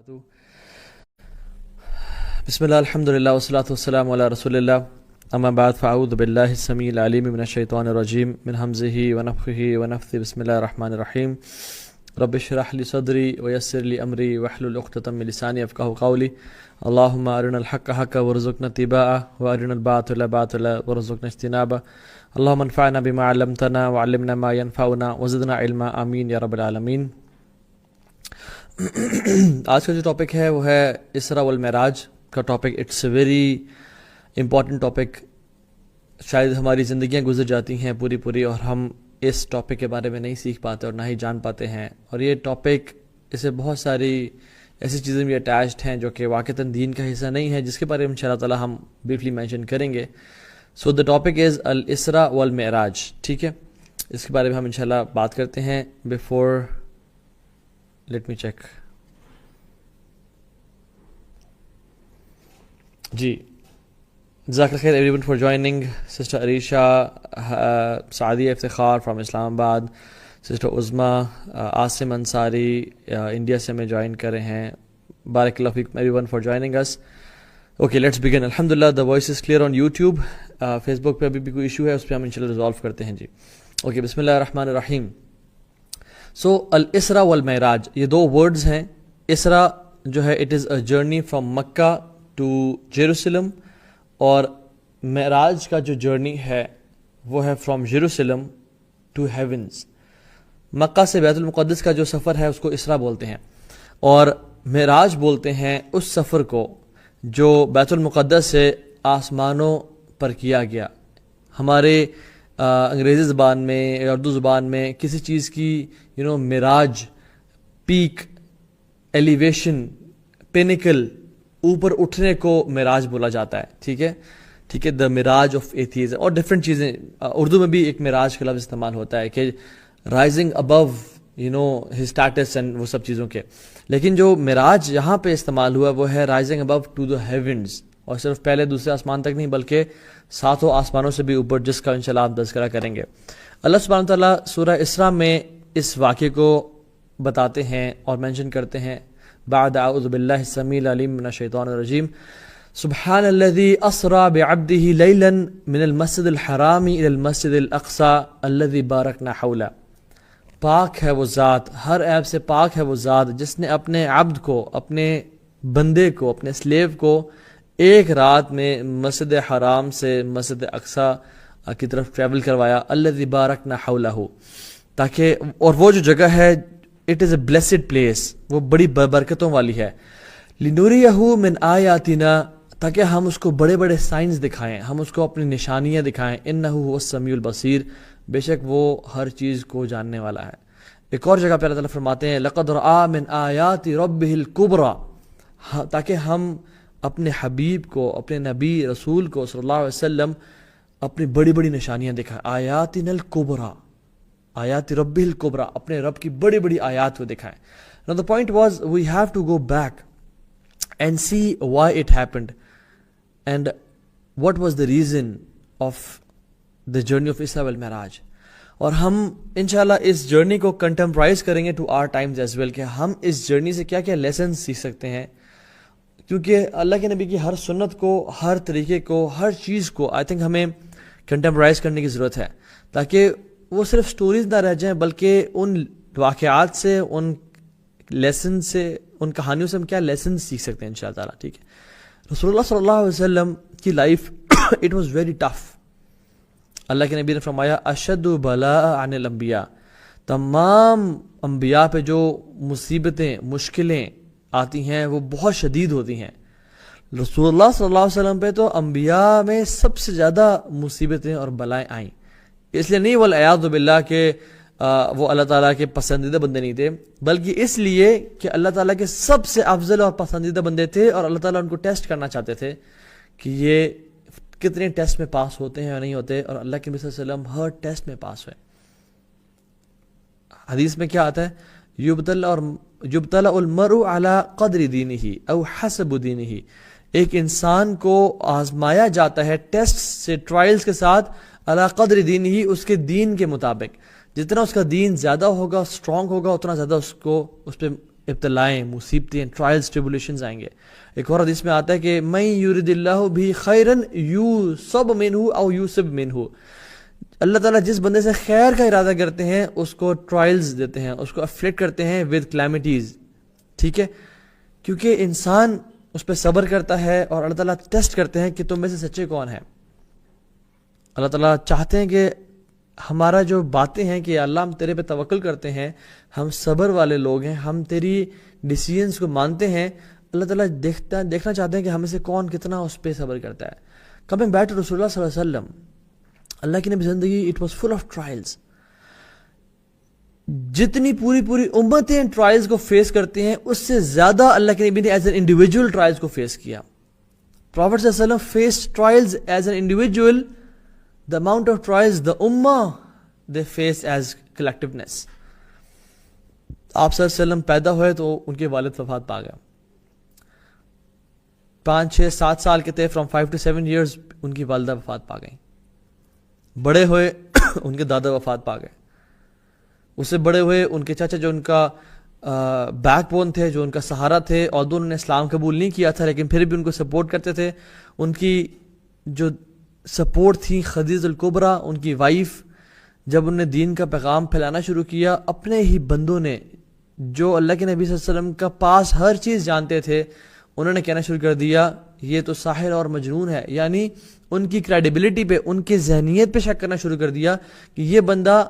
وبرکاتہ بسم اللہ الحمدللہ والصلاۃ والسلام علی رسول اللہ اما بعد فاعوذ باللہ السمیع العلیم من الشیطان الرجیم من ہمزہ ونفخہ ونفثہ بسم اللہ الرحمن الرحیم رب اشرح لی صدری ویسر لی امری واحلل عقدۃ من لسانی یفقہوا قولی اللہم ارنا الحق حقا وارزقنا اتباعہ وارنا الباطل باطلا وارزقنا اجتنابہ اللہم انفعنا بما علمتنا وعلمنا ما ينفعنا وزدنا علما آمین یا رب العالمین۔ آج کا جو ٹاپک ہے وہ ہے اسراء والمعراج کا topic. It's a very important topic. شاید ہماری زندگیاں گزر جاتی ہیں پوری اور ہم اس ٹاپک کے بارے میں نہیں سیکھ پاتے اور نہ ہی جان پاتے ہیں، اور یہ ٹاپک اسے بہت ساری ایسی چیزیں بھی اٹیچڈ ہیں جو کہ واقعتاً دین کا حصہ نہیں ہے، جس کے بارے میں انشاءاللہ تعالی ہم بریفلی مینشن کریں گے۔ سو دا ٹاپک از الاسراء والمعراج، ٹھیک ہے، اس کے بارے میں ہم انشاءاللہ بات کرتے ہیں۔ بفور لیٹ می چیک، جی جزاک اللہ خیر everyone for joining. Sister Areesha Sadia Iftikhar from Islamabad, sister Uzma Asim Ansari India سے ہمیں جوائن کر رہے ہیں۔ بارک اللہ فیکم everyone for joining us. Okay let's begin. الحمدللہ the voice is clear on YouTube. Facebook پہ ابھی بھی کوئی ایشو ہے، اس پہ ہم انشاءاللہ ریزالو کرتے ہیں۔ جی اوکے، بسم اللہ الرحمن الرحیم۔ سو الاسراء والمعراج یہ دو ورڈز ہیں۔ اسراء جو ہے it is a journey from Mecca to Jerusalem, اور معراج کا جو جرنی ہے وہ ہے from Jerusalem to heavens. Mecca سے بیت المقدس کا جو سفر ہے اس کو اسراء بولتے ہیں، اور معراج بولتے ہیں اس سفر کو جو بیت المقدس سے آسمانوں پر کیا گیا۔ ہمارے انگریزی زبان میں یا اردو زبان میں کسی چیز کی معراج، پیک، ایلیویشن، پینیکل، اوپر اٹھنے کو معراج بولا جاتا ہے، ٹھیک ہے، دا معراج آف ایتھیزم، اور ڈفرینٹ چیزیں اردو میں بھی ایک معراج کا لفظ استعمال ہوتا ہے کہ rising above his status and وہ سب چیزوں کے، لیکن جو معراج یہاں پہ استعمال ہوا وہ ہے rising above to the heavens, اور صرف پہلے دوسرے آسمان تک نہیں بلکہ ساتوں آسمانوں سے بھی اوپر، جس کا انشاءاللہ آپ تذکرہ کریں گے۔ اللہ سبحانہ وتعالیٰ سورہ اسراء میں اس واقعے کو بتاتے ہیں اور مینشن کرتے ہیں۔ بعد اعوذ باللہ السمیع العلیم من الشیطان الرجیم، سبحان الذی اسری بعبدہ لیلا من المسجد الحرام الی المسجد الاقصی الذی بارکنا حولہ۔ پاک ہے وہ ذات، ہر عیب سے پاک ہے وہ ذات جس نے اپنے عبد کو، اپنے بندے کو، اپنے سلیو کو ایک رات میں مسجد حرام سے مسجد اقصی کی طرف ٹریول کروایا، الذی بارکنا حولہ، تاکہ، اور وہ جو جگہ ہے it is a blessed place, وہ بڑی برکتوں والی ہے، لنوریہ من آیاتنا، تاکہ ہم اس کو بڑے بڑے سائنز دکھائیں، ہم اس کو اپنی نشانیاں دکھائیں، انہ هو السمیع البصیر، بے شک وہ ہر چیز کو جاننے والا ہے۔ ایک اور جگہ پہ اللہ تعالیٰ فرماتے ہیں لقد رأى من آیات ربہ الکبریٰ، تاکہ ہم اپنے حبیب کو، اپنے نبی رسول کو صلی اللہ علیہ وسلم اپنی بڑی بڑی نشانیاں دکھائیں، آیاتنا الکبریٰ، آیات رب الکبریٰ، اپنے رب کی بڑی بڑی آیات کو دکھائیں۔ Now the point was we have to go back and see why it happened and what was the reason of the journey of Isra wal Mi'raj، اور ہم انشاءاللہ اس جرنی کو کنٹمپرائز کریں گے to our times as well، کہ ہم اس journey سے کیا کیا لیسنز سیکھ سکتے ہیں، کیونکہ اللہ کے نبی کی ہر سنت کو، ہر طریقے کو، ہر چیز کو آئی تھنک ہمیں کنٹمپرائز کرنے کی ضرورت ہے، تاکہ وہ صرف سٹوریز نہ رہ جائیں بلکہ ان واقعات سے، ان لیسن سے، ان کہانیوں سے ہم کیا لیسن سیکھ سکتے ہیں انشاءاللہ تعالیٰ، ٹھیک ہے۔ رسول اللہ صلی اللہ علیہ وسلم کی life it was very tough. اللہ کے نبی نے فرمایا اشد بلاء عن الانبیاء، تمام انبیاء پہ جو مصیبتیں، مشکلیں آتی ہیں وہ بہت شدید ہوتی ہیں۔ رسول اللہ صلی اللہ علیہ وسلم پہ تو انبیاء میں سب سے زیادہ مصیبتیں اور بلائیں آئیں، اس لیے نہیں والعیاذ باللہ کہ وہ اللہ تعالیٰ کے پسندیدہ بندے نہیں تھے، بلکہ اس لیے کہ اللہ تعالیٰ کے سب سے افضل اور پسندیدہ بندے تھے، اور اللہ تعالیٰ ان کو ٹیسٹ کرنا چاہتے تھے کہ یہ کتنے ٹیسٹ میں پاس ہوتے ہیں یا نہیں ہوتے، اور اللہ کے نبی صلی اللہ علیہ وسلم ہر ٹیسٹ میں پاس ہوئے۔ حدیث میں کیا آتا ہے، یبتلى المرء على قدر دینہ او حسب دینہ، ایک انسان کو آزمایا جاتا ہے ٹیسٹ سے، ٹرائلز کے ساتھ، علی قدر دین ہی، اس کے دین کے مطابق، جتنا اس کا دین زیادہ ہوگا، اسٹرانگ ہوگا، اتنا زیادہ اس پہ ابتلائیں، مصیبتیں، ٹرائلز، ٹریبولیشنز آئیں گے. ایک اور حدیث میں آتا ہے کہ من یرید اللہ بھی خیرن یوصب منہ او یوصب منہ، اللہ تعالیٰ جس بندے سے خیر کا ارادہ کرتے ہیں اس کو ٹرائلز دیتے ہیں، اس کو افلیکٹ کرتے ہیں ود کلیمٹیز. ٹھیک ہے، کیونکہ انسان اس پہ صبر کرتا ہے اور اللہ تعالیٰ ٹیسٹ کرتے ہیں کہ تم میں سے سچے کون ہیں. اللہ تعالیٰ چاہتے ہیں کہ ہمارا جو باتیں ہیں کہ اللہ ہم تیرے پہ توکل کرتے ہیں، ہم صبر والے لوگ ہیں، ہم تیری ڈیسیژنس کو مانتے ہیں. اللہ تعالیٰ دیکھنا چاہتے ہیں کہ ہمیں سے کون کتنا اس پہ صبر کرتا ہے. کمنگ بیک ٹو رسول اللہ صلی اللہ علیہ وسلم، اللہ کی نبی زندگی it was full of trials. جتنی پوری امتیں ٹرائلز کو فیس کرتی ہیں اس سے زیادہ اللہ کے نبی نے ایز این انڈیویجول ٹرائلز کو فیس کیا. پروفیٹ صلی اللہ علیہ وسلم face trials as an individual. The amount of trials the ummah they face as collectiveness. آپ صلی اللہ علیہ وسلم پیدا ہوئے تو ان کے والد وفات پا گئے. 5 6 7 سال کے تھے، فرام 5 to 7 years ان کی والدہ وفات پا گئیں. بڑے ہوئے ان کے دادا وفات پا گئے. اس سے بڑے ہوئے ان کے چاچا جو ان کا بیک بون تھے، جو ان کا سہارا تھے، اور انہوں نے اسلام قبول نہیں کیا تھا لیکن پھر بھی ان کو سپورٹ کرتے تھے. ان کی جو سپورٹ تھی خدیجہ الکبریٰ، ان کی وائف، جب انہوں نے دین کا پیغام پھیلانا شروع کیا، اپنے ہی بندوں نے جو اللہ کے نبی صلی اللہ علیہ وسلم کا پاس ہر چیز جانتے تھے، انہوں نے کہنا شروع کر دیا یہ تو ساحر اور مجنون ہے. یعنی ان کی کریڈیبلٹی پہ، ان کی ذہنیت پہ شک کرنا شروع کر دیا کہ یہ بندہ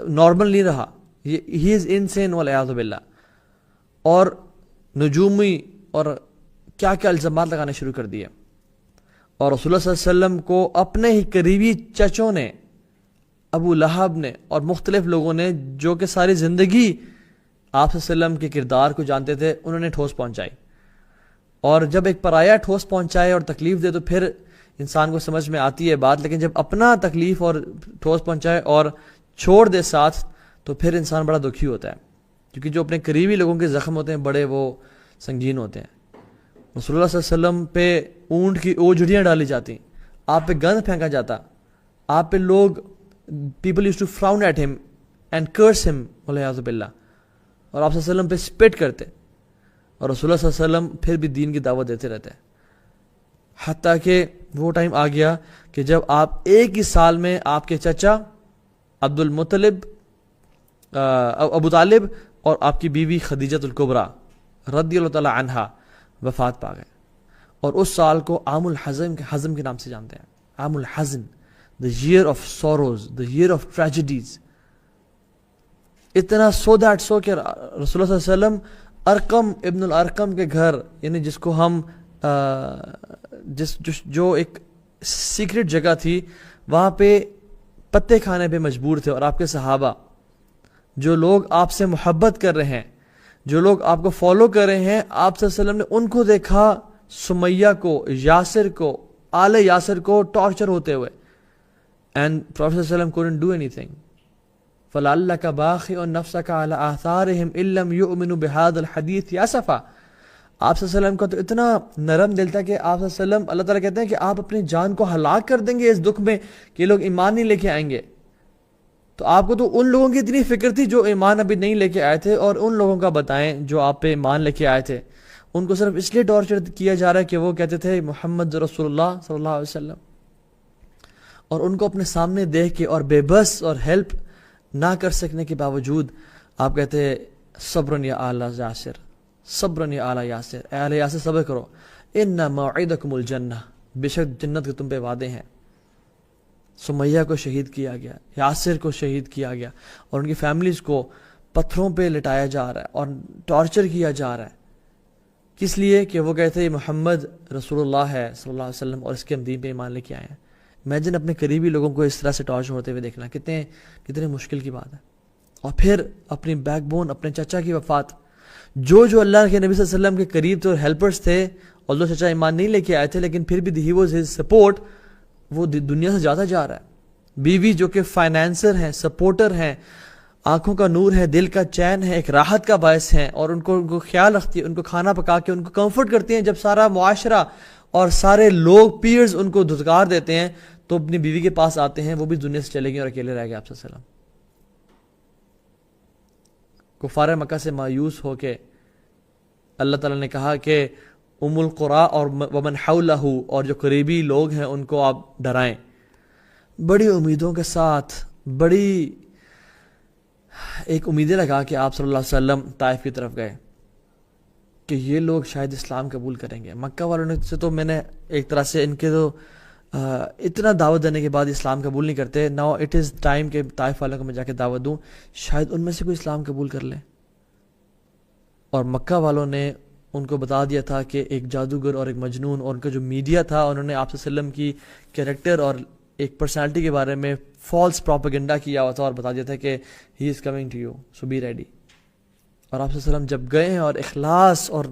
نارمل نہیں رہا، ہی از انسین والعیاذ باللہ. اور نجومی اور کیا کیا الزامات لگانے شروع کر دیے. اور رسول اللہ صلی اللہ علیہ وسلم کو اپنے ہی قریبی چچوں نے، ابو لہب نے اور مختلف لوگوں نے جو کہ ساری زندگی آپ صلی اللہ علیہ وسلم کے کردار کو جانتے تھے، انہوں نے ٹھوس پہنچائی. اور جب ایک پرایا ٹھوس پہنچائے اور تکلیف دے تو پھر انسان کو سمجھ میں آتی ہے بات، لیکن جب اپنا تکلیف اور ٹھوس پہنچائے اور چھوڑ دے ساتھ تو پھر انسان بڑا دکھی ہوتا ہے، کیونکہ جو اپنے قریبی لوگوں کے زخم ہوتے ہیں بڑے وہ سنگین ہوتے ہیں. رسول اللہ صلی اللہ علیہ وسلم پہ اونٹ کی اوجھڑیاں ڈالی جاتی، آپ پہ گند پھینکا جاتا، آپ پہ لوگ people use to Firaun at ہم اینڈ کرس ہم والعیاذ باللہ، اور آپ صلی اللہ علیہ وسلم پہ اسپٹ کرتے، اور رسول اللہ صلی اللہ علیہ وسلم پھر بھی دین کی دعوت دیتے رہتے. حتیٰ کہ وہ ٹائم آ گیا کہ جب آپ ایک ہی سال میں آپ کے چچا عبد المطلب، ابو طالب اور آپ کی بیوی خدیجہ الکبریٰ رضی اللہ تعالی عنہا وفات پا گئے. اور اس سال کو عام الحزن کے نام سے جانتے ہیں. عام الحزن، the year of sorrows, the year of tragedies. اتنا so کہ رسول اللہ صلی اللہ علیہ وسلم ارقم ابن الارقم کے گھر، یعنی جس کو ہم جو ایک سیکرٹ جگہ تھی، وہاں پہ پتے کھانے پہ مجبور تھے. اور آپ کے صحابہ، جو لوگ آپ سے محبت کر رہے ہیں، جو لوگ آپ کو فالو کر رہے ہیں، آپ صلی اللہ علیہ وسلم نے ان کو دیکھا، سمیہ کو، یاسر کو، آل یاسر کو ٹارچر ہوتے ہوئے. اینڈ پروفیٹ صلی اللہ علیہ وسلم couldn't do anything. فَلَعَلَّكَ بَاخِعٌ نَفْسَكَ عَلَىٰ آثَارِهِمْ إِن لَّمْ يُؤْمِنُوا بِهَٰذَا الْحَدِيثِ آسَفًا. آپ صلی اللہ علیہ وسلم کا تو اتنا نرم دل تھا کہ آپ صلی اللہ علیہ وسلم، اللہ تعالیٰ کہتے ہیں کہ آپ اپنی جان کو ہلاک کر دیں گے اس دکھ میں کہ یہ لوگ ایمان نہیں لے کے آئیں گے. تو آپ کو تو ان لوگوں کی اتنی فکر تھی جو ایمان ابھی نہیں لے کے آئے تھے، اور ان لوگوں کا بتائیں جو آپ پہ ایمان لے کے آئے تھے، ان کو صرف اس لیے ٹارچر کیا جا رہا ہے کہ وہ کہتے تھے محمد رسول اللہ صلی اللہ علیہ وسلم. اور ان کو اپنے سامنے دیکھ کے اور بے بس اور ہیلپ نہ کر سکنے کے باوجود آپ کہتے ہیں صبرن یا آل یاسر، صبرن یا آل یاسر، اے آل یاسر صبر کرو، ان موعدکم الجنہ، بے شک جنت کے تم پہ وعدے ہیں. سمیہ کو شہید کیا گیا، یاسر کو شہید کیا گیا، اور ان کی فیملیز کو پتھروں پہ لٹایا جا رہا ہے اور ٹارچر کیا جا رہا ہے. کس لیے؟ کہ وہ کہتے ہیں محمد رسول اللہ ہے صلی اللہ علیہ وسلم اور اس کے ہم دین پہ ایمان لے کے آئے ہیں. امیجن اپنے قریبی لوگوں کو اس طرح سے ٹارچر ہوتے ہوئے دیکھنا کتنے مشکل کی بات ہے. اور پھر اپنی بیک بون، اپنے چچا کی وفات، جو اللہ کے نبی صلی اللہ علیہ وسلم کے قریب تھے اور ہیلپرز تھے، اور جو چچا ایمان نہیں لے کے آئے تھے لیکن پھر بھی ہی واز ہز سپورٹ، وہ دنیا سے جاتا جا رہا ہے. بیوی جو کہ فائنینسر ہیں، سپورٹر ہیں، آنکھوں کا نور ہے، دل کا چین ہے، ایک راحت کا باعث ہیں، اور ان کو خیال رکھتی ہے، ان کو کھانا پکا کے ان کو کمفرٹ کرتی ہیں. جب سارا معاشرہ اور سارے لوگ پیئرز ان کو دھتکار دیتے ہیں تو اپنی بیوی کے پاس آتے ہیں، وہ بھی دنیا سے چلے گئے اور اکیلے رہ گئے آپ صلی اللہ علیہ وسلم. کفار مکہ سے مایوس ہو کے اللہ تعالیٰ نے کہا کہ ام القریٰ اور ومن حولہ اور جو قریبی لوگ ہیں ان کو آپ ڈرائیں. بڑی امیدوں کے ساتھ بڑی ایک امیدیں لگا کہ آپ صلی اللہ علیہ وسلم طائف کی طرف گئے کہ یہ لوگ شاید اسلام قبول کریں گے. مکہ والوں نے سے تو میں نے ایک طرح سے ان کے تو اتنا دعوت دینے کے بعد اسلام قبول نہیں کرتے. ناؤ اٹ از ٹائم کہ طائف والوں کو میں جا کے دعوت دوں, شاید ان میں سے کوئی اسلام قبول کر لے. اور مکہ والوں نے ان کو بتا دیا تھا کہ ایک جادوگر اور ایک مجنون اور ان کا جو میڈیا تھا انہوں نے آپ صلی اللہ علیہ وسلم کی کیریکٹر اور ایک پرسنالٹی کے بارے میں فالس پروپیگنڈا کیا ہوا تھا اور بتا دیا تھا کہ he is coming to you so be ready. اور آپ صلی اللہ علیہ وسلم جب گئے ہیں اور اخلاص اور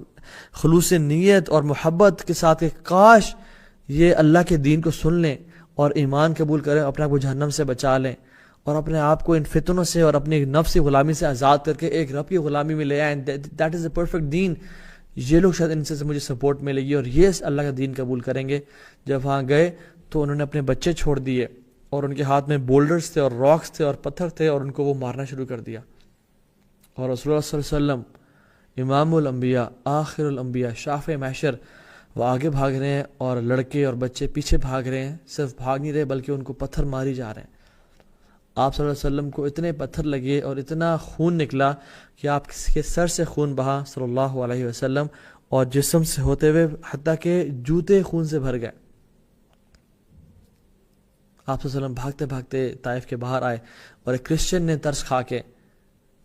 خلوص نیت اور محبت کے ساتھ کہ کاش یہ اللہ کے دین کو سن لیں اور ایمان قبول کریں, اپنے آپ کو جہنم سے بچا لیں اور اپنے آپ کو ان فتنوں سے اور اپنی نفس کی غلامی سے آزاد کر کے ایک رب کی غلامی میں لے آئیں. دیٹ از اے پرفیکٹ دین. یہ لوگ شاید ان سے مجھے سپورٹ ملے گی اور یہ اللہ کا دین قبول کریں گے. جب وہاں گئے تو انہوں نے اپنے بچے چھوڑ دیے اور ان کے ہاتھ میں بولڈرز تھے اور راکس تھے اور پتھر تھے اور ان کو وہ مارنا شروع کر دیا. اور رسول اللہ صلی اللہ علیہ وسلم امام الانبیاء آخر الانبیاء شافع محشر وہ آگے بھاگ رہے ہیں اور لڑکے اور بچے پیچھے بھاگ رہے ہیں. صرف بھاگ نہیں رہے بلکہ ان کو پتھر ماری جا رہے ہیں. آپ صلی اللہ علیہ وسلم کو اتنے پتھر لگے اور اتنا خون نکلا کہ آپ کے سر سے خون بہا صلی اللہ علیہ وسلم اور جسم سے ہوتے ہوئے حتیٰ کہ جوتے خون سے بھر گئے. آپ صلی اللہ علیہ وسلم بھاگتے بھاگتے طائف کے باہر آئے اور ایک کرسچن نے ترس کھا کے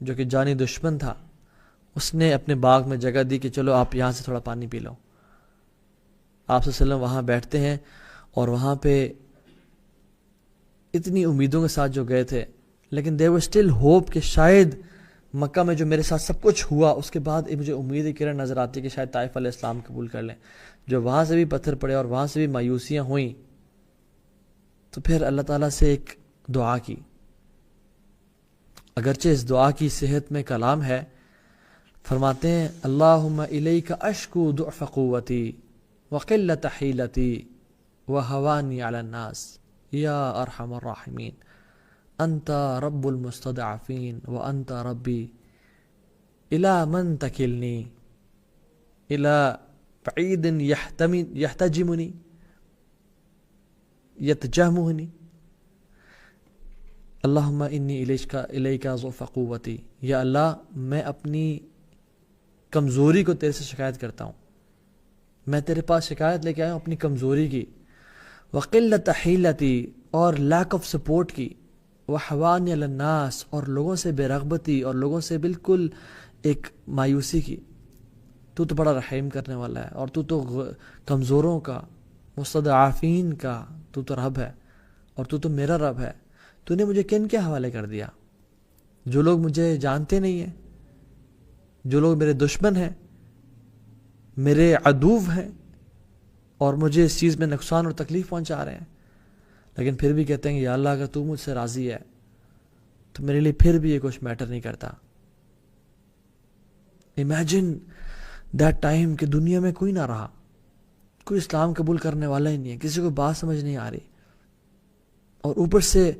جو کہ جانی دشمن تھا اس نے اپنے باغ میں جگہ دی کہ چلو آپ یہاں سے تھوڑا پانی پی لو. آپ صلی اللہ علیہ وسلم وہاں بیٹھتے ہیں اور وہاں پہ اتنی امیدوں کے ساتھ جو گئے تھے لیکن there was still hope کہ شاید مکہ میں جو میرے ساتھ سب کچھ ہوا اس کے بعد مجھے امید کی کرن نظر آتی کہ شاید طائف علیہ السلام قبول کر لیں. جو وہاں سے بھی پتھر پڑے اور وہاں سے بھی مایوسیاں ہوئیں تو پھر اللہ تعالیٰ سے ایک دعا کی. اگرچہ اس دعا کی صحت میں کلام ہے, فرماتے ہیں اللہم الیک اشکو ضعف قوتی وقلت حیلتی وہوانی علی الناس یا ارحم الراحمین انت رب المستضعفین وانت ربی الی من تکلنی الی بعید یحتجمنی یتجہمنی اللہم انی الیک ضعف قوتی. یا اللہ میں اپنی کمزوری کو تیرے سے شکایت کرتا ہوں, میں تیرے پاس شکایت لے کے آیا ہوں اپنی کمزوری کی, وقلت حیلتی اور لیک آف سپورٹ کی, وحوانی علی الناس اور لوگوں سے بے رغبتی اور لوگوں سے بالکل ایک مایوسی کی. تو بڑا رحیم کرنے والا ہے اور تو کمزوروں کا مستضعفین کا تو رب ہے اور تو میرا رب ہے. تو نے مجھے کن کے حوالے کر دیا؟ جو لوگ مجھے جانتے نہیں ہیں, جو لوگ میرے دشمن ہیں, میرے عدو ہیں اور مجھے اس چیز میں نقصان اور تکلیف پہنچا رہے ہیں, لیکن پھر بھی کہتے ہیں کہ یا اللہ اگر تو مجھ سے راضی ہے تو میرے لیے پھر بھی یہ کچھ میٹر نہیں کرتا. امیجن دیٹ ٹائم کہ دنیا میں کوئی نہ رہا, کوئی اسلام قبول کرنے والا ہی نہیں ہے, کسی کو بات سمجھ نہیں آ رہی, اور اوپر سے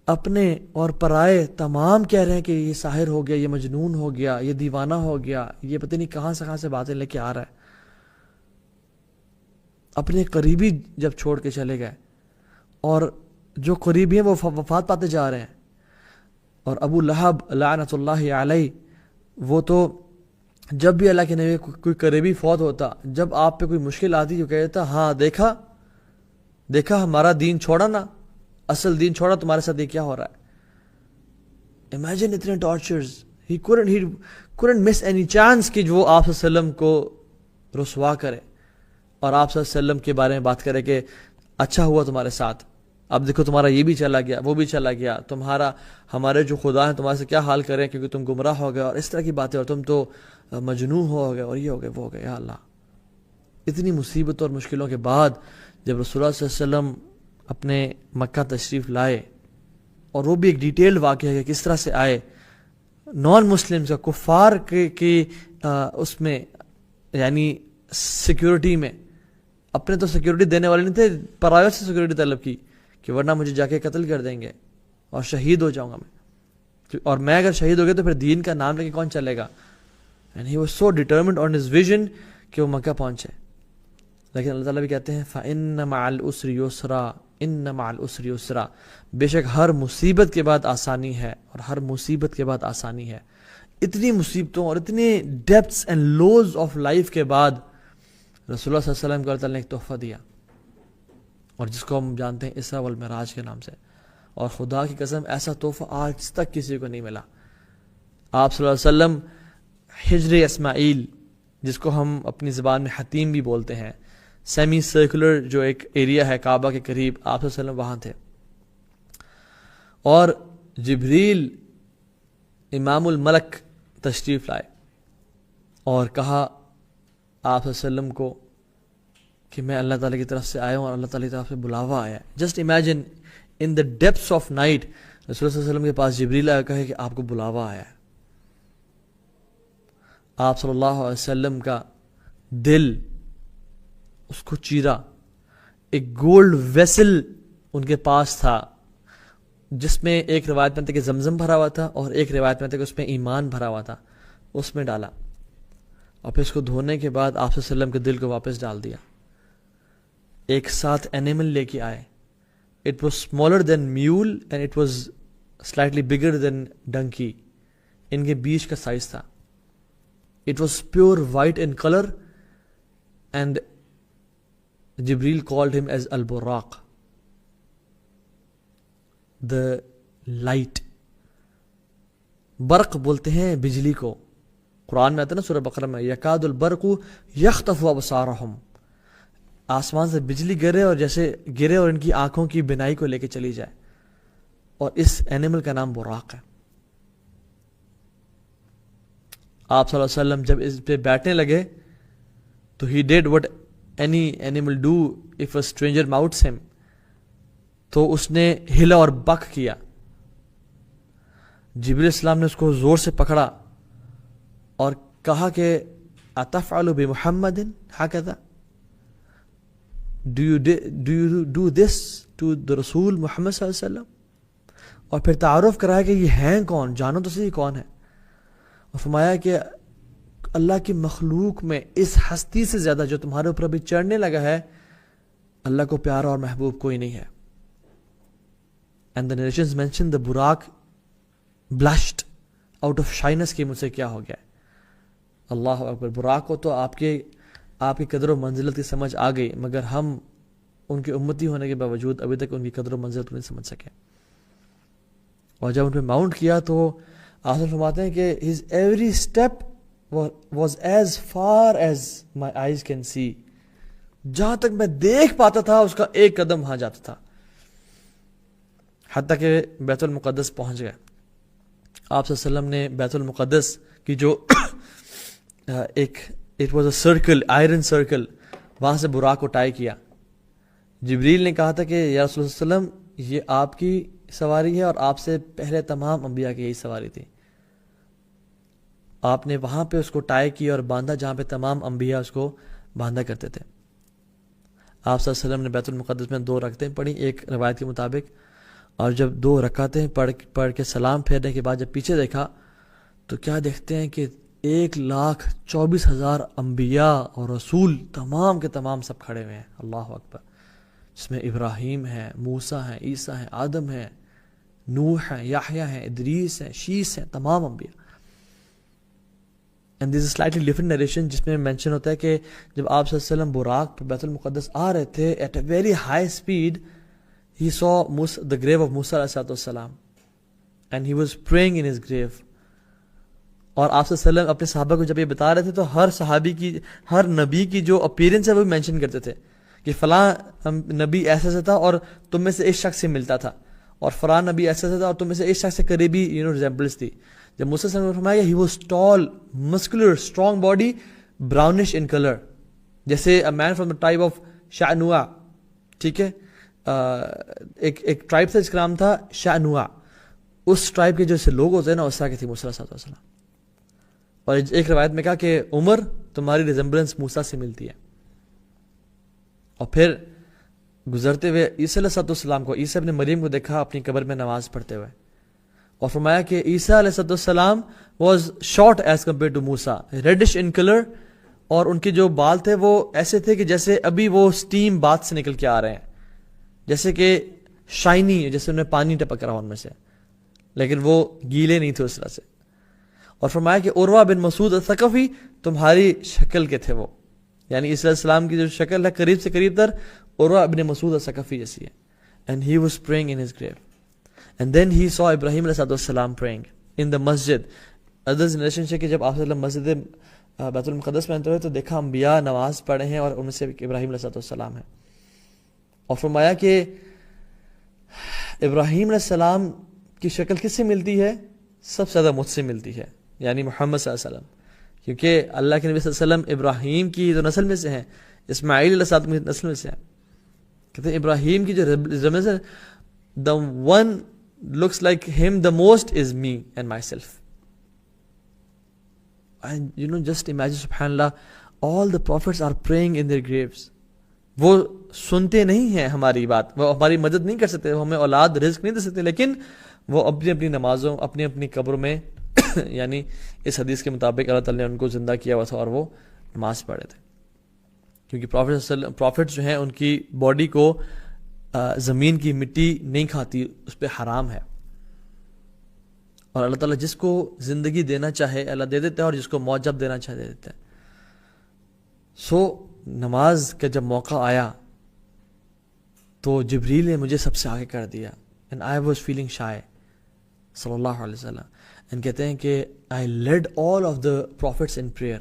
اپنے اور پرائے تمام کہہ رہے ہیں کہ یہ ساحر ہو گیا, یہ مجنون ہو گیا, یہ دیوانہ ہو گیا, یہ پتہ نہیں کہاں سے باتیں لے کے آ رہا ہے. اپنے قریبی جب چھوڑ کے چلے گئے اور جو قریبی ہیں وہ وفات پاتے جا رہے ہیں, اور ابو لہب لعنت اللہ علیہ وہ تو جب بھی اللہ کے نبی کوئی قریبی فوت ہوتا, جب آپ پہ کوئی مشکل آتی تو کہتا ہاں دیکھا ہمارا دین چھوڑا نا, اصل دین چھوڑا, تمہارے ساتھ یہ کیا ہو رہا ہے. امیجن اتنے tortures, he couldn't miss any chance کہ وہ آپ صلی اللہ علیہ وسلم کو رسوا کرے اور آپ صلی اللہ علیہ وسلم کے بارے میں بات کرے کہ اچھا ہوا تمہارے ساتھ, اب دیکھو تمہارا یہ بھی چلا گیا, وہ بھی چلا گیا, ہمارے جو خدا ہیں تمہارے سے کیا حال کریں کیونکہ تم گمراہ ہو گئے اور اس طرح کی باتیں, اور تم تو مجنون ہو گئے اور یہ ہو گئے وہ ہو گئے. یا اللہ, اتنی مصیبتوں اور مشکلوں کے بعد جب رسول اللہ صلی اللہ علیہ وسلم اپنے مکہ تشریف لائے, اور وہ بھی ایک ڈیٹیلڈ واقعہ ہے کہ کس طرح سے آئے, نان مسلمز کا, کفار کے اس میں یعنی سیکیورٹی میں, اپنے تو سیکیورٹی دینے والے نہیں تھے, پرایوں سے سیکیورٹی طلب کی کہ ورنہ مجھے جا کے قتل کر دیں گے اور شہید ہو جاؤں گا میں. اور میں اگر شہید ہو گیا تو پھر دین کا نام لے کے کون چلے گا. And he was so determined on his vision کہ وہ مکہ پہنچے. لیکن اللہ تعالیٰ بھی کہتے ہیں فَإِنَّ مَعَ الْعُسْرِ يُسْرًا إِنَّ مَعَ الْعُسْرِ يُسْرًا، بے شک ہر مصیبت کے بعد آسانی ہے، اور ہر مصیبت کے بعد آسانی ہے. اتنی مصیبتوں اور اتنے ڈیپتھس اینڈ لوز آف لائف کے بعد رسول اللہ صلی اللہ علیہ وسلم کو اللہ تعالیٰ نے ایک تحفہ دیا، اور جس کو ہم جانتے ہیں اسراء والمعراج کے نام سے. اور خدا کی قسم ایسا تحفہ آج تک کسی کو نہیں ملا. آپ صلی اللہ علیہ وسلم حجر اسماعیل، جس کو ہم اپنی زبان میں حتیم بھی بولتے ہیں، سیمی سرکولر جو ایک ایریا ہے کعبہ کے قریب، آپ صلی اللہ علیہ وسلم وہاں تھے. اور جبریل امام الملک تشریف لائے اور کہا آپ صلی اللہ علیہ وسلم کو کہ میں اللہ تعالیٰ کی طرف سے آیا ہوں اور اللہ تعالیٰ کی طرف سے بلاوا آیا ہے. Just imagine in the depths of night رسول اللہ صلی اللہ علیہ وسلم کے پاس جبریل آیا کہے کہ آپ کو بلاوا آیا ہے. آپ صلی اللہ علیہ وسلم کا دل اس کو چیرا. ایک گولڈ ویسل ان کے پاس تھا، جس میں ایک روایت میں تھا کہ زمزم بھرا ہوا تھا، اور ایک روایت میں تھا کہ اس میں ایمان بھرا ہوا تھا. اس میں ڈالا اور پھر اس کو دھونے کے بعد آپ صلی اللہ علیہ وسلم کے دل کو واپس ڈال دیا. ایک ساتھ اینیمل لے کے آئے. It was smaller than mule and it was slightly bigger than donkey. ان کے بیچ کا سائز تھا. It was pure white in colour and Jibril called him as البراق، the light. برق بولتے ہیں بجلی کو. قرآن میں آتا ہے نا سورہ بقرہ میں یکاد البرق یخطف ابصارہم، آسمان سے بجلی گرے اور جیسے گرے اور ان کی آنکھوں کی بینائی کو لے کے چلی جائے. اور اس اینیمل کا نام براق ہے. آپ صلی اللہ علیہ وسلم جب اس پہ بیٹھنے لگے تو he did what any animal do if a stranger mouths him. تو اس نے ہلا اور بک کیا. جبریل السلام نے اس کو زور سے پکڑا اور کہا کہ اتفعل بمحمد هكذا، do you do this to the رسول محمد صلی اللہ علیہ وسلم. اور پھر تعارف کرایا کہ یہ ہیں کون، جانو تو صحیح کون ہے. اور فرمایا کہ اللہ کی مخلوق میں اس ہستی سے زیادہ جو تمہارے اوپر ابھی چڑھنے لگا ہے، اللہ کو پیارا اور محبوب کوئی نہیں ہے. And the narrations mention the Burak blushed out of shyness کہ مجھ سے کیا ہو گیا. اللہ اکبر. براق کو تو آپ کی قدر و منزلت کی سمجھ آ گئی، مگر ہم ان کے امتی ہونے کے باوجود ابھی تک ان کی قدر و منزلت کو نہیں سمجھ سکے. اور جب ان پہ ماؤنٹ کیا تو آپ فرماتے ہیں کہ his every step was as far as my eyes can see. جہاں تک میں دیکھ پاتا تھا اس کا ایک قدم وہاں جاتا تھا، حتیٰ کہ بیت المقدس پہنچ گئے. آپ صلی اللہ علیہ وسلم نے بیت المقدس کی جو ایک it was a circle, iron circle، وہاں سے براق کو ٹائی کیا. جبریل نے کہا تھا کہ یا رسول اللہ صلی اللہ علیہ وسلم یہ آپ کی سواری ہے اور آپ سے پہلے تمام انبیاء کی یہی سواری تھی. آپ نے وہاں پہ اس کو ٹائی کیا اور باندھا جہاں پہ تمام انبیاء اس کو باندھا کرتے تھے. آپ صلی اللہ علیہ وسلم نے بیت المقدس میں 2 رکعتیں پڑھی ایک روایت کے مطابق، اور جب 2 رکعتیں پڑھ کے سلام پھیرنے کے بعد جب پیچھے دیکھا تو کیا دیکھتے ہیں کہ 1,24,000 انبیاء اور رسول تمام کے تمام سب کھڑے ہوئے ہیں. اللہ اکبر. جس میں ابراہیم ہیں، موسیٰ ہیں، عیسیٰ ہیں، آدم ہیں، نوح ہیں، یحییٰ ہیں، ادریس ہیں، شیس ہیں، تمام انبیاء. And this is slightly different narration جس میں مینشن ہوتا ہے کہ جب آپ صلی اللہ علیہ وسلم براق پہ بیت المقدس آ رہے تھے at a very high speed, he saw the grave of Musa علیہ السلام and he was praying in his grave. اور آپ صلی اللہ علیہ وسلم اپنے صحابہ کو جب یہ بتا رہے تھے تو ہر صحابی کی، ہر نبی کی جو اپیرنس ہے وہ مینشن کرتے تھے کہ فلاں نبی ایسا سے تھا اور تم میں سے ایک شخص سے ملتا تھا، اور فلاں نبی ایسا سے تھا اور تم میں سے ایک شخص سے قریبی ریزمبلنس تھی. جب موسیٰ صلی اللہ علیہ وسلم نے فرمایا he was tall, muscular, strong body, brownish in color، جیسے a man from the tribe of شعنوع. ٹھیک ہے، ایک ٹرائب تھا جس کا نام تھا شعنوع. اس ٹرائب کے جو لوگ ہوتے ہیں نا اس طرح کے تھے موسیٰ علیہ السلام. اور ایک روایت میں کہا کہ عمر تمہاری ریزمبلنس موسیٰ سے ملتی ہے. اور پھر گزرتے ہوئے عیسیٰ علیہ السلام کو، عیسیٰ ابن مریم کو دیکھا اپنی قبر میں نماز پڑھتے ہوئے، اور فرمایا کہ عیسیٰ علیہ السلام was short as compare to موسیٰ, ریڈش ان کلر, اور ان کے جو بال تھے وہ ایسے تھے کہ جیسے ابھی وہ سٹیم بات سے نکل کے آ رہے ہیں, جیسے کہ شائنی, جیسے انہیں پانی ٹپک رہا ان میں سے, لیکن وہ گیلے نہیں تھے اس طرح سے. اور فرمایا کہ عروہ بن مسعود الثقفی تمہاری شکل کے تھے وہ, یعنی عیسیٰ علیہ السلام کی جو شکل ہے قریب سے قریب تر عروہ بن مسعود الثقفی جیسی ہے. And he was praying in his grave. And then he saw Ibrahim علیہ السلام praying in the masjid. Others narration ہے کہ جب آپ صلی اللہ مسجد بیت المقدس میں انٹر ہوئے تو دیکھا انبیاء نماز پڑھے ہیں اور ان میں سے ابراہیم علیہ السلام ہے. اور فرمایا کہ ابراہیم علیہ السلام کی شکل کس سے ملتی ہے؟ سب سے زیادہ مجھ سے ملتی ہے, یعنی محمد صلی اللہ علیہ وسلم, کیونکہ اللہ کے نبی صلی اللہ علیہ وسلم ابراہیم کی جو نسل میں سے ہیں, اسماعیل علیہ السلام کی نسل میں سے ہیں. کہتے ہیں ابراہیم کی جو رمز ہے, the one looks like him the most is me and myself. And you know, just imagine, subhanallah, all the prophets are praying in their graves. وہ سنتے نہیں ہیں ہماری بات, وہ ہماری مدد نہیں کر سکتے, وہ ہمیں اولاد رزق نہیں دے سکتے, لیکن وہ اپنی اپنی نمازوں, اپنی اپنی قبروں میں یعنی اس حدیث کے مطابق اللہ تعالیٰ نے ان کو زندہ کیا ہوا تھا اور وہ نماز پڑھے تھے. کیونکہ پروفٹ جو ہیں ان کی باڈی کو زمین کی مٹی نہیں کھاتی, اس پہ حرام ہے. اور اللہ تعالیٰ جس کو زندگی دینا چاہے اللہ دے دیتا ہے, اور جس کو موت جب دینا چاہے دے دیتا ہے. سو نماز کا جب موقع آیا تو جبریل نے مجھے سب سے آگے کر دیا, and I was feeling shy, صلی اللہ علیہ وسلم. and کہتے ہیں کہ I led all of the prophets in prayer.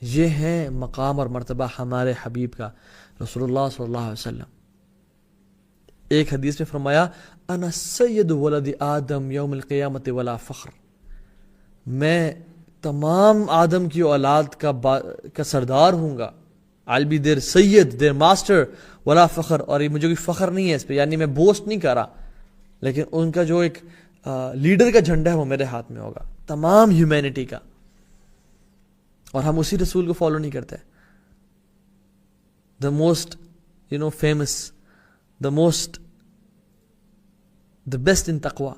یہ ہے مقام اور مرتبہ ہمارے حبیب کا رسول اللہ صلی اللہ علیہ وسلم. ایک حدیث میں فرمایا انا سید ولد آدم یوم القیامت ولا فخر, میں تمام آدم کی اولاد کا سردار ہوں گا. I'll be their Syed, their master, ولا فخر, اور یہ مجھے کوئی فخر نہیں ہے اس پہ, یعنی میں بوسٹ نہیں کر رہا, لیکن ان کا جو ایک لیڈر کا جھنڈا ہے وہ میرے ہاتھ میں ہوگا تمام ہیومینٹی کا. اور ہم اسی رسول کو فالو نہیں کرتے. the most famous, the best in taqwa,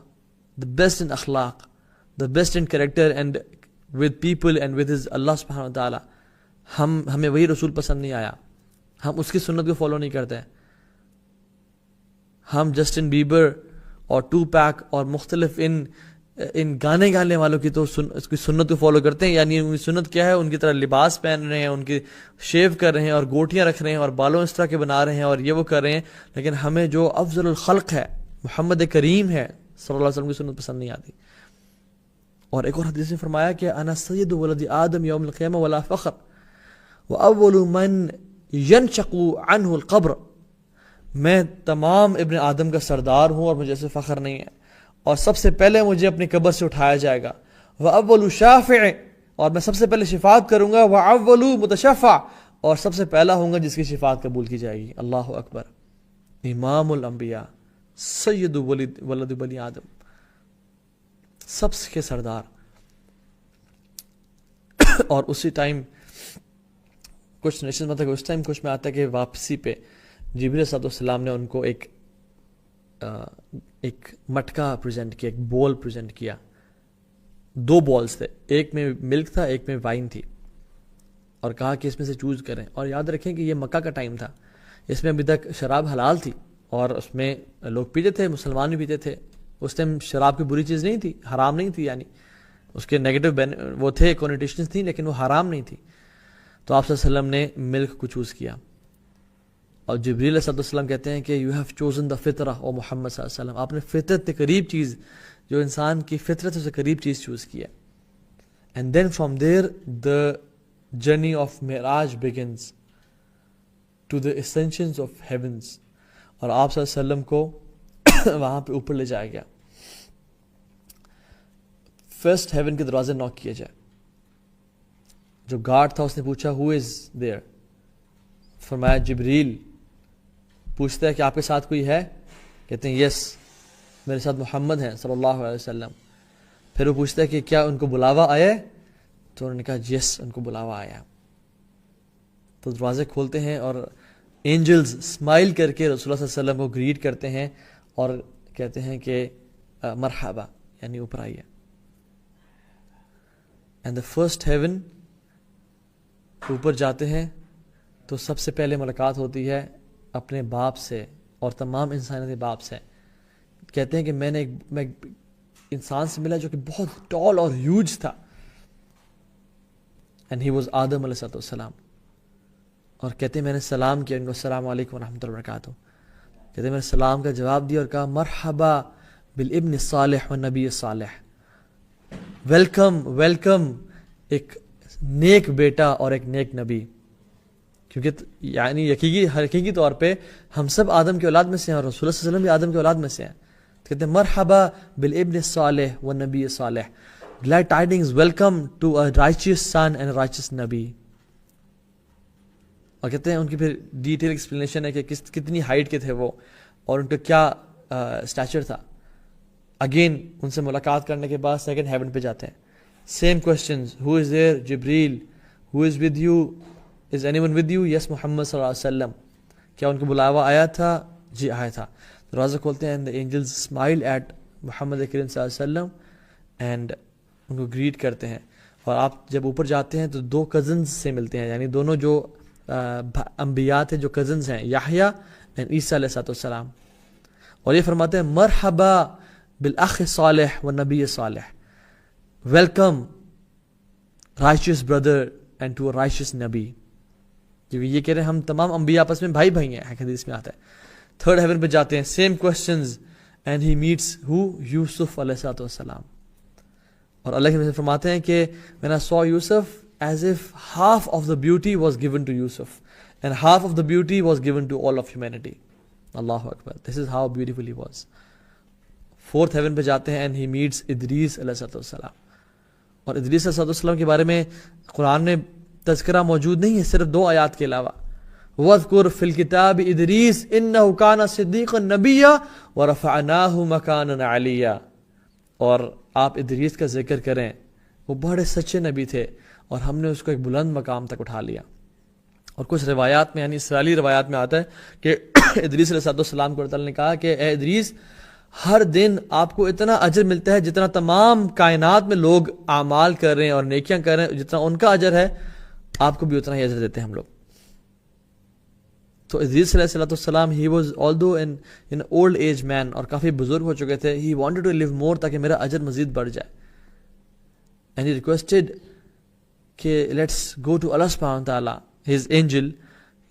the best in akhlaq, the best in character and with people and with his Allah subhanahu wa ta'ala, ہمیں وہی رسول پسند نہیں آیا, ہم اس کی سنت کو فالو نہیں کرتے. ہم جسٹن بیبر اور ٹو پیک اور مختلف ان گانے گانے والوں کی تو اس کی سنت کو فالو کرتے ہیں. یعنی ان کی سنت کیا ہے, ان کی طرح لباس پہن رہے ہیں, ان کی شیو کر رہے ہیں اور گوٹیاں رکھ رہے ہیں اور بالوں اس طرح کے بنا رہے ہیں اور یہ وہ کر رہے ہیں, لیکن ہمیں جو افضل الخلق ہے محمد کریم ہے صلی اللہ علیہ وسلم کی سنت پسند نہیں آتی. اور ایک اور حدیث میں فرمایا کہ انا سید ولد آدم یوم القیامہ ولا فخر واول من ينشق عنه القبر, میں تمام ابن آدم کا سردار ہوں اور مجھے سے فخر نہیں ہے, اور سب سے پہلے مجھے اپنی قبر سے اٹھایا جائے گا. وَأَوَّلُ شَافِعٍ, اور میں سب سے پہلے شفاعت کروں گا. وَأَوَّلُ مُتَشَفَّعٍ, اور سب سے پہلا ہوں گا جس کی شفاعت قبول کی جائے گی. اللہ اکبر. امام الانبیاء, سید ولد بنی آدم, سب کے سردار. اور اسی ٹائم کچھ نیشن میں تھا کہ اس ٹائم کچھ میں آتا ہے کہ واپسی پہ جبریل صلی اللہ علیہ وسلم نے ان کو ایک مٹکا پریزنٹ کیا, ایک بول پریزنٹ کیا. 2 بالز تھے, ایک میں ملک تھا, ایک میں وائن تھی, اور کہا کہ اس میں سے چوز کریں. اور یاد رکھیں کہ یہ مکہ کا ٹائم تھا, اس میں ابھی تک شراب حلال تھی اور اس میں لوگ پیتے تھے, مسلمان بھی پیتے تھے. اس ٹائم شراب کی بری چیز نہیں تھی, حرام نہیں تھی, یعنی اس کے نیگیٹو وہ تھے, کونوٹیشنز تھیں, لیکن وہ حرام نہیں تھی. تو آپ صلی اللہ علیہ وسلم نے ملک کو چوز کیا. اور جبریل علیہ السلام کہتے ہیں کہ یو ہیو چوزن دا فطرہ او محمد صلی اللہ علیہ وسلم, آپ نے فطرت کے قریب چیز, جو انسان کی فطرت سے قریب چیز چوز کیا. And then from there the journey of معراج begins to the ascensions of heavens, اور آپ صلی اللہ علیہ وسلم کو وہاں پہ اوپر لے جایا گیا. فرسٹ ہیون کے دروازے ناک کیے جائے. جو گارڈ تھا اس نے پوچھا ہو از دیئر, فرمایا جبریل. پوچھتا ہے کہ آپ کے ساتھ کوئی ہے, کہتے ہیں یس, میرے ساتھ محمد ہیں صلی اللہ علیہ وسلم. پھر وہ پوچھتا ہے کہ کیا ان کو بلاوا آیا ہے, تو انہوں نے کہا یس, ان کو بلاوا آیا. تو دروازے کھولتے ہیں اور اینجلز اسمائل کر کے رسول اللہ صلی اللہ علیہ وسلم کو گریٹ کرتے ہیں اور کہتے ہیں کہ مرحبا یعنی اوپر آئیے. اینڈ دا فرسٹ ہیون اوپر جاتے ہیں تو سب سے پہلے ملاقات ہوتی ہے اپنے باپ سے اور تمام انسانیت کے باپ سے. کہتے ہیں کہ میں ایک انسان سے ملا جو کہ بہت ٹال اور ہیوج تھا. اینڈ ہی واز آدم علیہ السلام. اور کہتے ہیں میں نے سلام کیا ان کو, السلام علیکم ورحمۃ اللہ وبرکاتہ. کہتے ہیں میں نے سلام کا جواب دیا اور کہا مرحبا بالابن الصالح والنبی الصالح, ویلکم ویلکم ایک نیک بیٹا اور ایک نیک نبی. کیونکہ یعنی حقیقی طور پہ ہم سب آدم کی اولاد میں سے ہیں اور رسول اللہ صلی اللہ علیہ وسلم بھی آدم کی اولاد میں سے ہیں. کہتے ہیں مرحبا بالابن الصالح والنبی الصالح, glad tidings, welcome to a righteous son and a righteous نبی. اور کہتے ہیں ان کی پھر ڈیٹیل ایکسپلینیشن ہے کہ کتنی ہائٹ کے تھے وہ اور ان کا کیا اسٹیچر تھا. اگین ان سے ملاقات کرنے کے بعد سیکنڈ ہیون پہ جاتے ہیں. Same questions, who is there Jibril, who is with you, is anyone with you, yes Muhammad صلی اللہ علیہ وسلم. کیا ان کو بلاوا آیا تھا؟ جی آیا تھا. دروازہ کھولتے ہیں, the angels smile at محمد کریم صلی اللہ علیہ وسلم اینڈ ان کو گریٹ کرتے ہیں. اور آپ جب اوپر جاتے ہیں تو دو کزنز سے ملتے ہیں, یعنی دونوں جو انبیاء تھے جو کزنز ہیں, یحییٰ اینڈ عیسیٰ علیہ السلام. اور یہ فرماتے ہیں مرحبا بالاخ صالح والنبی صالح, welcome righteous brother and to a righteous نبی. یہ کہہ رہے ہیں ہم تمام انبیاء آپس میں بھائی بھائی ہیں, حدیث میں آتا ہے. تھرڈ ہیون پہ جاتے ہیں, same questions, and he meets who, Yusuf علیہ السلام. اور اللہ کے فرماتے ہیں کہ when I saw Yusuf as if half of the beauty was given to Yusuf and half of the beauty was given to all of humanity. Allahu Akbar. This is how beautiful he was. Fourth heaven پہ جاتے ہیں, and he meets Idris علیہ السلام. اور ادریس علیہ السلام کے بارے میں قرآن میں تذکرہ موجود نہیں ہے صرف 2 آیات کے علاوہ. وَاذْكُرْ فِي الْكِتَابِ إِدْرِيسَ إِنَّهُ كَانَ صِدِّيقًا نَبِيًّا وَرَفَعْنَاهُ مَكَانًا عَلِيًّا. اور آپ ادریس کا ذکر کریں, وہ بڑے سچے نبی تھے اور ہم نے اس کو ایک بلند مقام تک اٹھا لیا. اور کچھ روایات میں یعنی اسرائیلی روایات میں آتا ہے کہ ادریس علیہ السلام کو اللہ تعالیٰ نے کہا کہ اے ادریس, ہر دن آپ کو اتنا اجر ملتا ہے جتنا تمام کائنات میں لوگ اعمال کر رہے ہیں اور نیکیاں کر رہے ہیں, جتنا ان کا اجر ہے آپ کو بھی اتنا ہی اجر دیتے ہیں ہم لوگ. تو ادریس علیہ السلام he was also an old age man, اور کافی بزرگ ہو چکے تھے. ہی وانٹیڈ ٹو لیو مور تاکہ میرا اجر مزید بڑھ جائے. اینڈ ہی ریکویسٹڈ کہ لیٹس گو ٹو اللہ سبحانہ و تعالیٰ, ہز اینجل,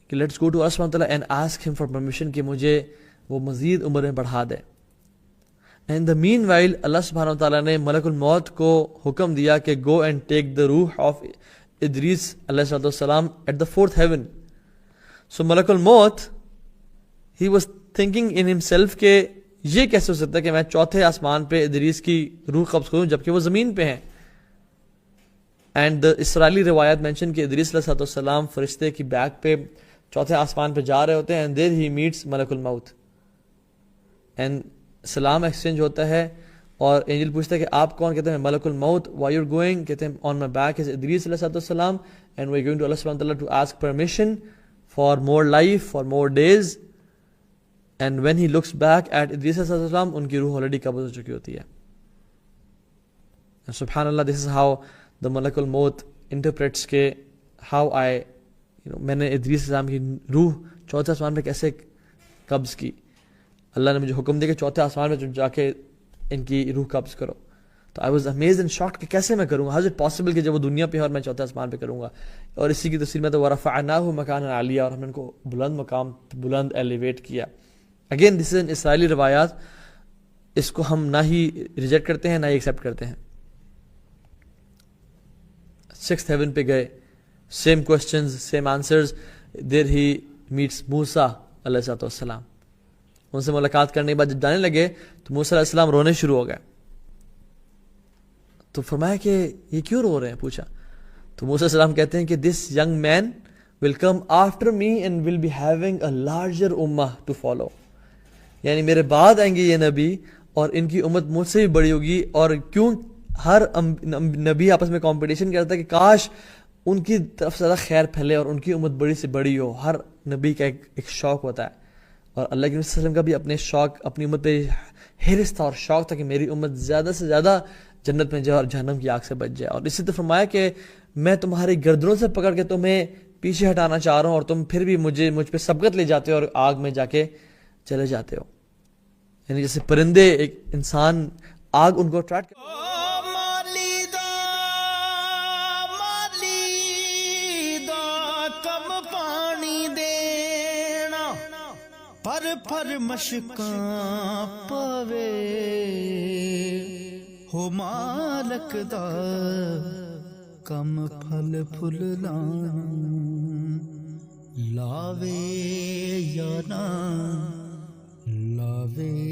کہ لیٹس گو ٹو اللہ سبحانہ و تعالیٰ اینڈ آسک ہم فار پرمیشن کہ مجھے وہ مزید عمر میں بڑھا دے. اینڈ دا مین وائل اللہ سبحانہ و تعالیٰ نے ملک الموت کو حکم دیا کہ گو اینڈ ٹیک دا روح آف ادریس علیہ السلام ایٹ دا 4th heaven. سو ملک الموت he was thinking in himself کہ یہ کیسے ہو سکتا ہے کہ میں 4تھے آسمان پہ ادریس کی روح قبض کروں جبکہ وہ زمین پہ ہیں. اینڈ دا اسرائیلی روایت مینشن کہ ادریس علیہ السلام فرشتے کی بیک پہ 4تھے آسمان پہ جا رہے ہوتے ہیں, اینڈ دیر ہی میٹس ملک الموت, اینڈ سلام ایکسچینج ہوتا ہے. اور اینجل پوچھتا ہے کہ آپ کون؟ کہتے ہیں ملک الموت. Why you going? کہتے ہیں on my back is Idris علیہ السلام اینڈ وی گوئنگ ٹو اللہ سبحانہ وتعالی to ask permission for more life, for more days. And when he looks back at Idris علیہ السلام, ان کی روح آلریڈی قبض ہو چکی ہوتی ہے. سبحان اللہ, دس از ہاؤ دا ملک الموت انٹرپریٹس کہ ہاؤ آئی میں نے ادریس السلام کی روح 4تھے آسمان پہ کیسے قبض کی. اللہ نے مجھے حکم دیا کہ 4تھے آسمان میں جا کے ان کی روح قبض کرو. تو I was amazed and shocked کہ کیسے میں کروں گا, ہاؤ از اٹ پاسبل کہ جب وہ دنیا پہ ہے اور میں 4تھے آسمان پہ کروں گا. اور اسی کی تفسیر میں تو ورفعناہ مکانا علیہ, اور ہم نے ان کو بلند مقام, بلند ایلیویٹ کیا. اگین دس از ان اسرائیلی روایات, اس کو ہم نہ ہی ریجیکٹ کرتے ہیں نہ ہی ایکسیپٹ کرتے ہیں. 6th heaven پہ گئے, سیم کوشچنز سیم آنسرز. دیر ہی میٹس موسیٰ علیہ السلام. ان سے ملاقات کرنے کے بعد جب جانے لگے تو موسیٰ علیہ السلام رونے شروع ہو گئے. تو فرمایا کہ یہ کیوں رو رہے ہیں؟ پوچھا. تو موسیٰ علیہ السلام کہتے ہیں کہ this young man will come after me and will be having a larger امہ ٹو فالو. یعنی میرے بعد آئیں گے یہ نبی اور ان کی امت مجھ سے بھی بڑی ہوگی. اور کیوں ہر نبی آپس میں کمپٹیشن کرتا ہے کہ کاش ان کی طرف سے زیادہ خیر پھیلے اور ان کی امت بڑی سے بڑی ہو. ہر نبی کا ایک شوق ہوتا ہے. اور اللہ کے نبی صلی اللہ علیہ وسلم کا بھی اپنے شوق، اپنی امت پہ حرص تھا اور شوق تھا کہ میری امت زیادہ سے زیادہ جنت میں جائے اور جہنم کی آگ سے بچ جائے. اور اسی طرح فرمایا کہ میں تمہاری گردنوں سے پکڑ کے تمہیں پیچھے ہٹانا چاہ رہا ہوں اور تم پھر بھی مجھ پہ سبقت لے جاتے ہو اور آگ میں جا کے چلے جاتے ہو. یعنی جیسے پرندے، ایک انسان آگ ان کو اٹریکٹ پر مشکاں پوے ہو مالک دا کم پھل پھل لاوے یا نہ لاوے.